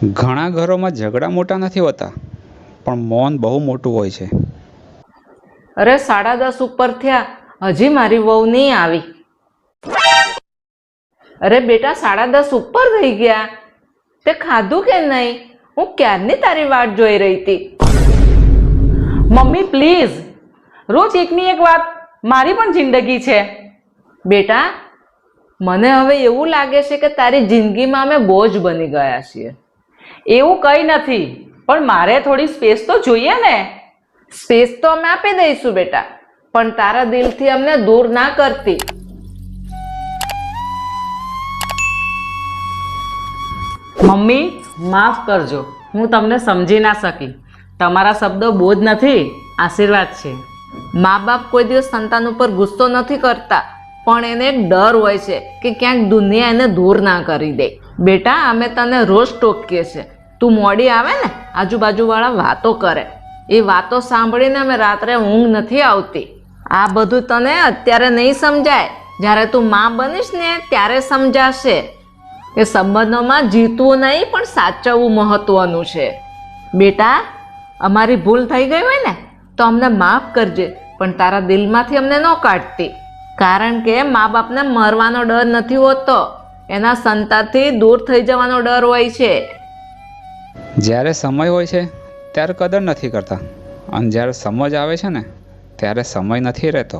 ઘણા ઘરોમાં ઝઘડા મોટા નથી હોતા, પણ મૌન બહુ મોટું હોય છે. અરે 10:30 ઉપર થયા, હજી મારી વહુ નહીં આવી. અરે બેટા 10:30 ઉપર થઈ ગયા, તે ખાધું કે નહીં? હું ક્યારની તારી વાટ જોઈ રહી હતી. મમ્મી પ્લીઝ, રોજ એકની એક વાત, મારી પણ જિંદગી છે. બેટા, મને હવે એવું લાગે છે કે તારી જિંદગીમાં અમે બોજ બની ગયા છીએ. એવું કંઈ નથી, પણ મારે થોડી સ્પેસ તો જોઈએ ને. સ્પેસ તો અમે આપી દઈશું બેટા, પણ તારા દિલથી અમને દૂર ના કરતી. મમ્મી માફ કરજો, હું તમને સમજી ના શકી. તમારા શબ્દો બોજ નથી, આશીર્વાદ છે. મા બાપ કોઈ દિવસ સંતાન ઉપર ગુસ્સો નથી કરતા, પણ એને એક ડર હોય છે કે ક્યાંક દુનિયા એને દૂર ના કરી દે. બેટા, અમે તને રોજ ટોકીએ છીએ. તું મોડી આવે ને, આજુબાજુવાળા વાતો કરે, એ વાતો સાંભળીને અમે રાત્રે ઊંઘ નથી આવતી. આ બધું તને અત્યારે નહીં સમજાય, જ્યારે તું માં બનીશ ને ત્યારે સમજાશે કે સંબંધોમાં જીતવું નહીં પણ સાચવવું મહત્વનું છે. બેટા, અમારી ભૂલ થઈ ગઈ હોય ને તો અમને માફ કરજે, પણ તારા દિલમાંથી અમને ન કાઢતી. કારણ કે મા બાપને મરવાનો ડર નથી હોતો, એના સંતાનથી દૂર થઈ જવાનો ડર હોય છે. જ્યારે સમય હોય છે ત્યારે કદર નથી કરતા, અને જ્યારે સમજ આવે છે ને ત્યારે સમય નથી રહેતો.